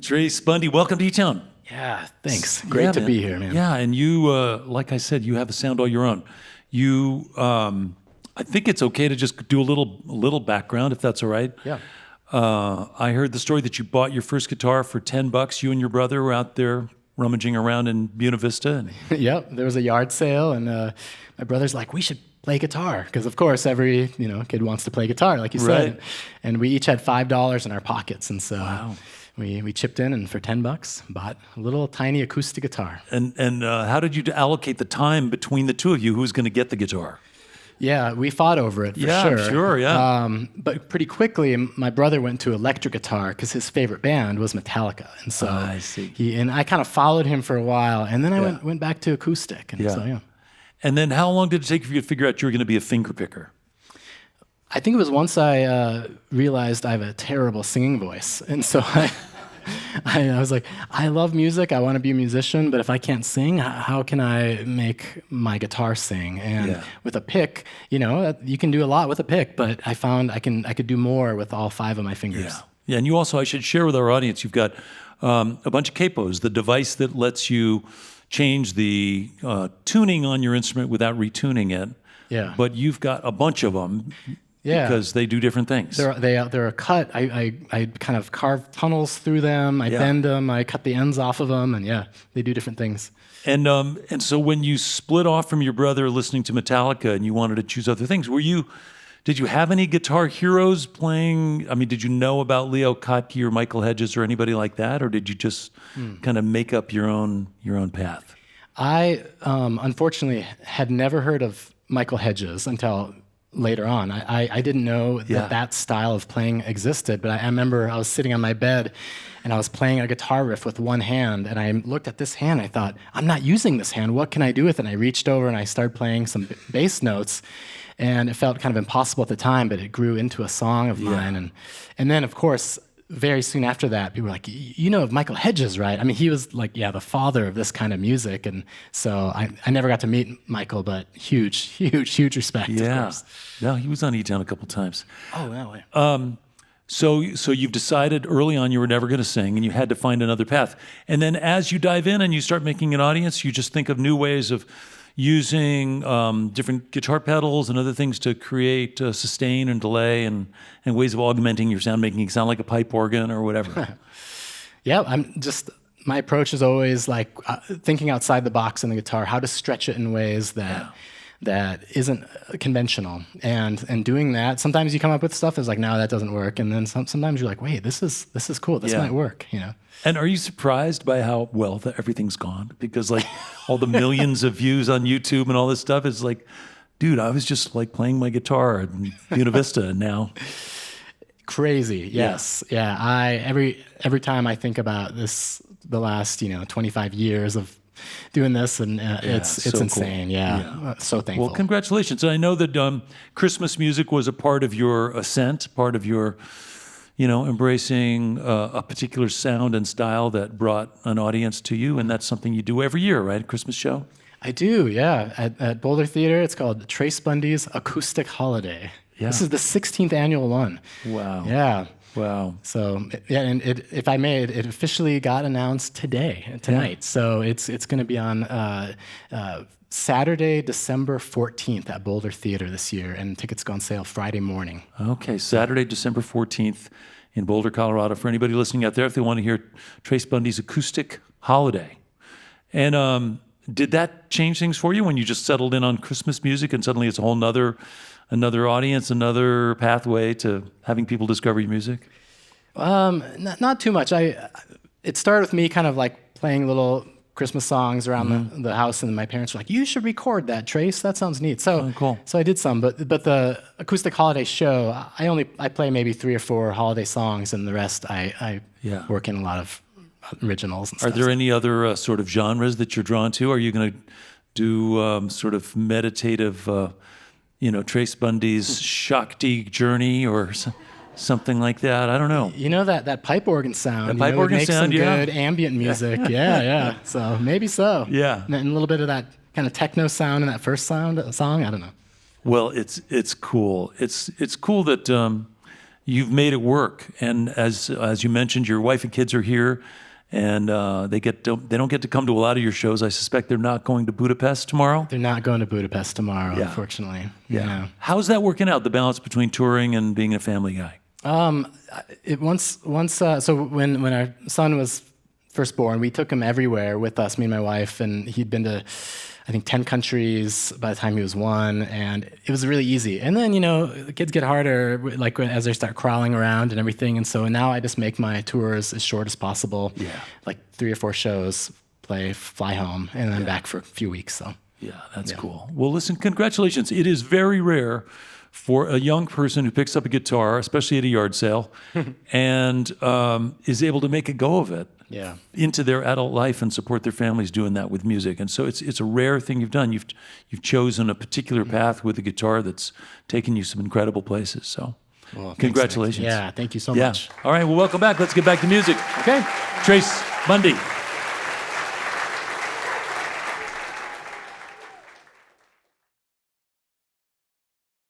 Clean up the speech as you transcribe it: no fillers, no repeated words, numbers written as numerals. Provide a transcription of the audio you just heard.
Trace Bundy, welcome to eTown. Yeah, thanks. Great to be here, man. Yeah, and you, like I said, you have a sound all your own. You, I think it's okay to just do a little background, if that's all right. Yeah. I heard the story that you bought your first guitar for $10. You and your brother were out there rummaging around in Buena Vista. Yep, there was a yard sale, and my brother's like, we should play guitar, because of course every kid wants to play guitar, like you said. Right. And we each had $5 in our pockets, and so Wow. we chipped in, and for $10 bought a little tiny acoustic guitar. And how did you allocate the time between the two of you? Who was going to get the guitar? Yeah, we fought over it for Yeah, sure. yeah. But pretty quickly, my brother went to electric guitar because his favorite band was Metallica, and so I see. I kind of followed him for a while, and then I went back to acoustic, and so yeah. And then how long did it take for you to figure out you were going to be a finger picker? I think it was once I realized I have a terrible singing voice, and so I was like, I love music, I want to be a musician, but if I can't sing, how can I make my guitar sing? And with a pick, you can do a lot with a pick, but I found I could do more with all 5 of my fingers. Yeah, and you also, I should share with our audience, you've got a bunch of capos, the device that lets you change the tuning on your instrument without retuning it. Yeah. But you've got a bunch of them. Yeah. Because they do different things. They're a cut. I kind of carve tunnels through them. I bend them. I cut the ends off of them, and they do different things. And so when you split off from your brother listening to Metallica and you wanted to choose other things, did you have any guitar heroes playing? I mean, did you know about Leo Kottke or Michael Hedges or anybody like that, or did you just kind of make up your own path? I unfortunately had never heard of Michael Hedges until later on. I didn't know that style of playing existed, but I remember I was sitting on my bed and I was playing a guitar riff with one hand, and I looked at this hand. I thought, I'm not using this hand. What can I do with it? And I reached over and I started playing some bass notes, and it felt kind of impossible at the time, but it grew into a song of mine. And then, of course, very soon after that, people were like, you know of Michael Hedges, right? I mean, he was like, the father of this kind of music. And so I never got to meet Michael, but huge respect, of course. No, he was on eTown a couple times. Oh, no way. So you've decided early on you were never going to sing, and you had to find another path. And then as you dive in and you start making an audience, you just think of new ways of using different guitar pedals and other things to create sustain and delay and ways of augmenting your sound, making it sound like a pipe organ or whatever. My approach is always like thinking outside the box in the guitar, how to stretch it in ways that isn't conventional, and doing that. Sometimes you come up with stuff that's like, no, that doesn't work, and then sometimes you're like, wait, this is cool. This might work, And are you surprised by how well everything's gone? Because like all the millions of views on YouTube and all this stuff is like, dude, I was just like playing my guitar in Buena Vista, and now crazy. Yes, every time I think about this, the last 25 years of doing this, and it's so insane. Cool. So thankful. Well, congratulations. And I know that Christmas music was a part of your ascent, part of your embracing a particular sound and style that brought an audience to you, and that's something you do every year, right? Christmas show? I do, yeah. At Boulder Theater, it's called Trace Bundy's Acoustic Holiday. Yeah. This is the 16th annual one. Wow. Yeah. Wow. So, and if I may, it officially got announced tonight. Yeah. So it's going to be on Saturday, December 14th at Boulder Theater this year, and tickets go on sale Friday morning. Okay, Saturday, December 14th in Boulder, Colorado. For anybody listening out there, if they want to hear Trace Bundy's Acoustic Holiday. And did that change things for you when you just settled in on Christmas music and suddenly it's a whole another audience, another pathway to having people discover your music? Not too much. It started with me kind of like playing little Christmas songs around the house, and my parents were like, "You should record that, Trace. That sounds neat." So, cool. So I did some, but the acoustic holiday show, I play maybe 3 or 4 holiday songs, and the rest I work in a lot of originals and stuff. Are there any other sort of genres that you're drawn to? Are you going to do sort of meditative, Trace Bundy's Shakti journey or something like that? I don't know. That pipe organ sound. That pipe organ makes sound, some good ambient music. Yeah. So maybe so. Yeah. And a little bit of that kind of techno sound in that first song. I don't know. Well, it's cool. It's cool that you've made it work. And as you mentioned, your wife and kids are here, and they don't get to come to a lot of your shows. I suspect they're not going to Budapest tomorrow. They're not going to Budapest tomorrow, unfortunately. Yeah. How's that working out? The balance between touring and being a family guy? So when our son was first born, we took him everywhere with us, me and my wife, and he'd been to, I think, 10 countries by the time he was 1, and it was really easy. And then, the kids get harder, like as they start crawling around and everything, and so now I just make my tours as short as possible, like 3 or 4 shows, play, fly home, and then back for a few weeks, so. Yeah, that's cool. Well, listen, congratulations. It is very rare for a young person who picks up a guitar, especially at a yard sale, and is able to make a go of it into their adult life and support their families doing that with music. And so it's a rare thing you've done. You've chosen a particular path with a guitar that's taken you some incredible places. So congratulations. Thanks. Yeah, thank you so much. All right, well, welcome back. Let's get back to music. Okay. Trace Bundy.